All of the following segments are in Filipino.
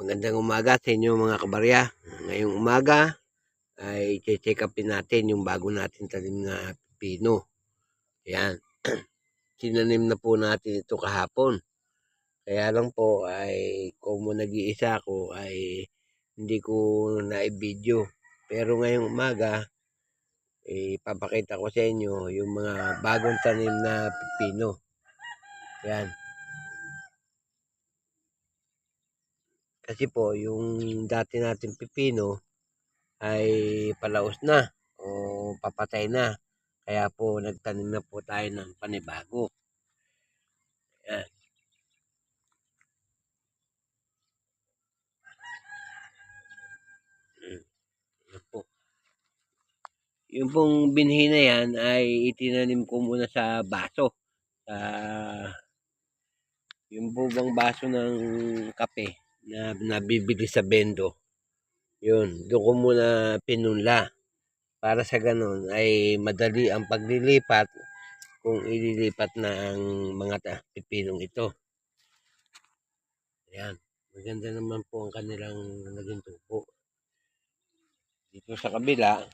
Magandang umaga sa inyo mga kabarya. Ngayong umaga ay check upin natin yung bago natin tanim na pipino. Ayan. Sinanim na po natin ito kahapon. Kaya lang po ay kung nag-iisa ako ay hindi ko na-video. Pero ngayong umaga, ipapakita ko sa inyo yung mga bagong tanim na pipino. Ayan. Kasi po, yung dati nating pipino ay palaos na o papatay na. Kaya po, nagtanim na po tayo ng panibago. Ayan. Ayan po. Yung pong binhi na yan ay itinanim ko muna sa baso. Sa yung bubang baso ng kape na nabibili sa bendo. Yun, doon ko muna pinunla. Para sa ganun ay madali ang paglilipat kung ililipat na ang mga pipinong ito. Ayan. Maganda naman po ang kanilang naging tubo. Dito sa kabila,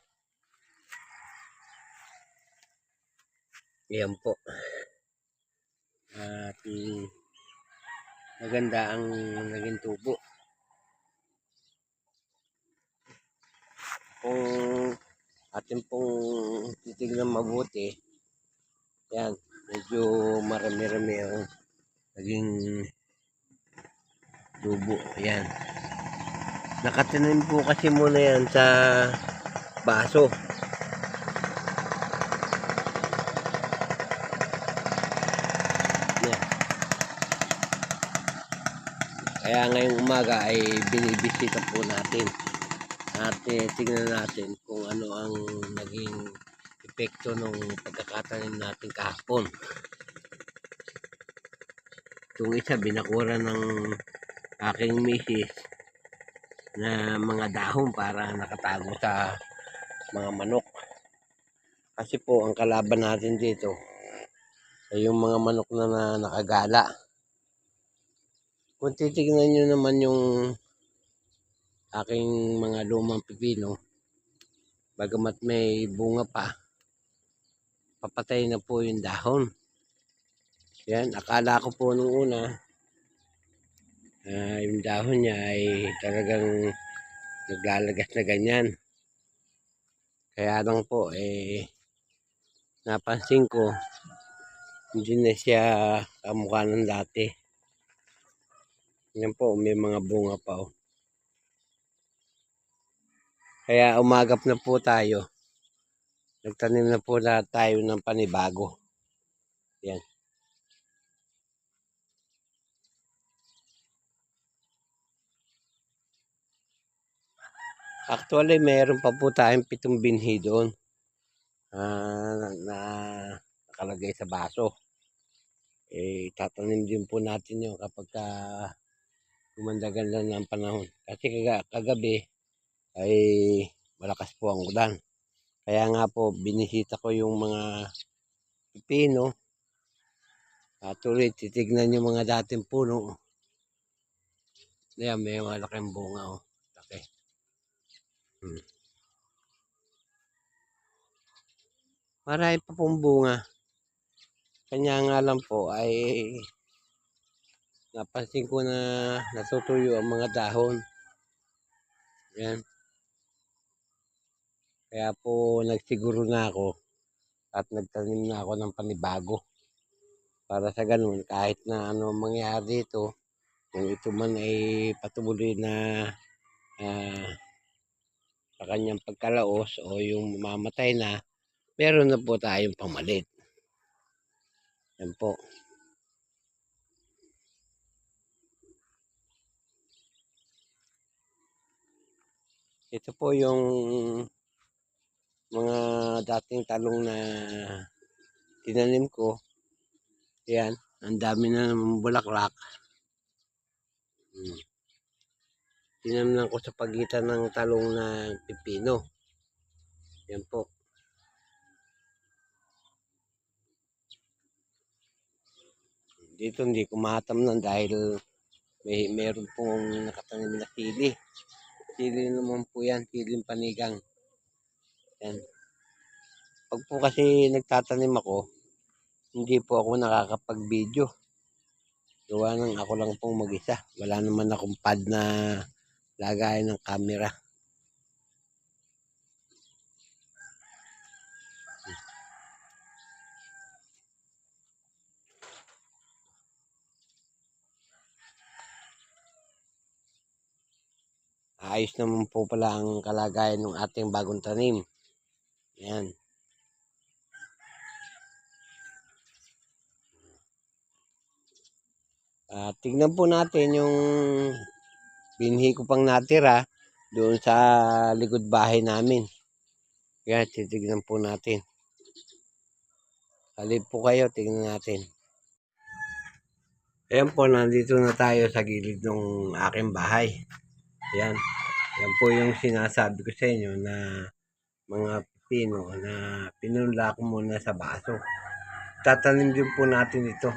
ayan po. At maganda ang naging tubo. Kung atin pong titignan mabuti, ayan, medyo marami-rami ang naging tubo. Ayan. Nakatanim po kasi muna yan sa baso. Ayan. Kaya ngayong umaga ay binibisita po natin. At tingnan natin kung ano ang naging epekto ng pagkakatanim natin kahapon. Itong isa binakura ng aking misis na mga dahon para nakatago sa mga manok. Kasi po ang kalaban natin dito ay yung mga manok na nakagala. Kung titignan nyo naman yung aking mga lumang pipino, bagamat may bunga pa, papatay na po yung dahon. Yan, akala ko po nung una, yung dahon niya ay talagang naglalagas na ganyan. Kaya lang po, napansin ko, hindi na siya kamukha ng dati. Yan po, may mga bunga pa. Oh. Kaya umagap na po tayo. Nagtanim na po na tayo ng panibago. Yan. Actually, mayroon pa po tayong 7 binhi doon na nakalagay sa baso. Tatanim din po natin yun kapag gumandagan ng panahon. Kasi kagabi ay malakas po ang ulan. Kaya nga po, binisita ko yung mga pipino. At ulit, titignan yung mga dating puno. Ayan, may malaking bunga. Oh. Okay. Marami pa pong bunga. Kanya nga lang po ay napansin ko na natutuyo ang mga dahon. Yan. Kaya po nagsiguro na ako at nagtanim na ako ng panibago. Para sa ganun, kahit na ano mangyari dito, kung ito man ay patuloy na sa kanyang pagkalaos o yung mamatay na, meron na po tayong pamalit. Yan po. Ito po yung mga dating talong na tinanim ko. Yan, ang dami na ng bulaklak. Tinamnan ko sa pagitan ng talong na pipino. Yan po. Dito hindi ko matamnan dahil Meron pong nakatanim na sili. Sili naman po yan, siling panigang. Yan. Pag po kasi nagtatanim ako, hindi po ako nakakapag-video. Gawa ng ako lang pong mag-isa. Wala naman akong pad na lagayan ng camera. Ayos naman po pala ang kalagayan ng ating bagong tanim. Yan. Tignan po natin yung binhi ko pang natira doon sa likod bahay namin. Yan, titignan po natin. Halip po kayo, tignan natin. Ayan po, nandito na tayo sa gilid ng aking bahay. Yan. Yan po yung sinasabi ko sa inyo na mga pipino na pinunla ko muna sa baso. Tatanim din po natin ito.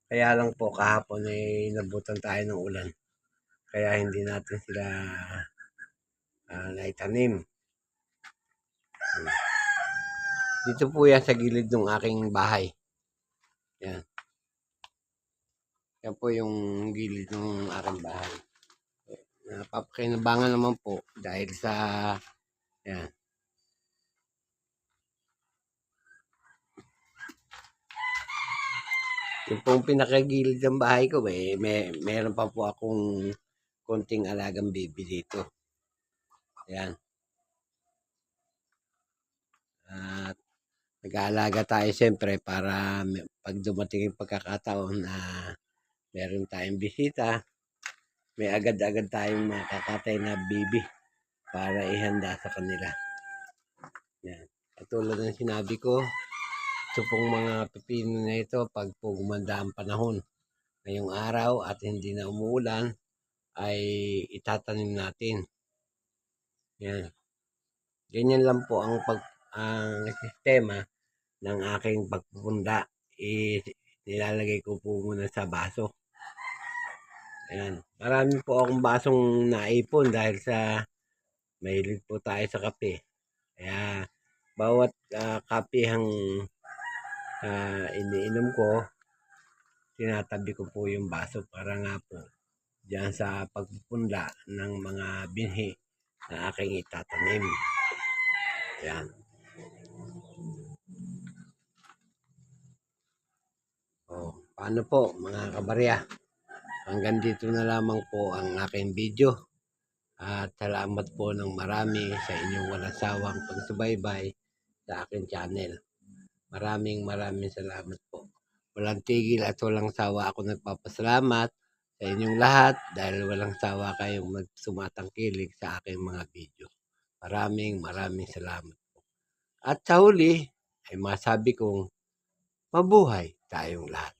Kaya lang po kahapon ay nabutan tayo ng ulan. Kaya hindi natin sila naitanim. Dito po yan sa gilid ng aking bahay. Yan. Yan po yung gilid ng aking bahay. Napapakinabangan naman po dahil sa yan. Yung pong pinakagilid ng bahay ko, meron pa po akong konting alagang baby dito. Ayan. At nag-aalaga tayo siyempre para pag dumating yung pagkakataon na meron tayong bisita, may agad-agad tayong makakatay na baby para ihanda sa kanila. Yan. Katulad ng sinabi ko, ito pong mga pipino na ito, pag po gumanda ang panahon ngayong araw at hindi na umuulan, ay itatanim natin. Yan. Ganyan lang po ang sistema ng aking pagpupunda. Nilalagay ko po muna sa baso. Ayan. Marami po akong basong naipon dahil sa mahilig po tayo sa kape. Kaya bawat kapihang iniinom ko, tinatabi ko po yung baso para nga po diyan sa pagpupunda ng mga binhi na aking itatanim. Yan. Paano po mga kabarya? Hanggang dito na lamang po ang aking video. At salamat po ng marami sa inyong walang sawang pagsubaybay sa aking channel. Maraming salamat po. Walang tigil at walang sawa ako nagpapasalamat sa inyong lahat dahil walang sawa kayong sumatangkilig sa aking mga video. Maraming salamat po. At sa huli ay masabi kong mabuhay tayong lahat.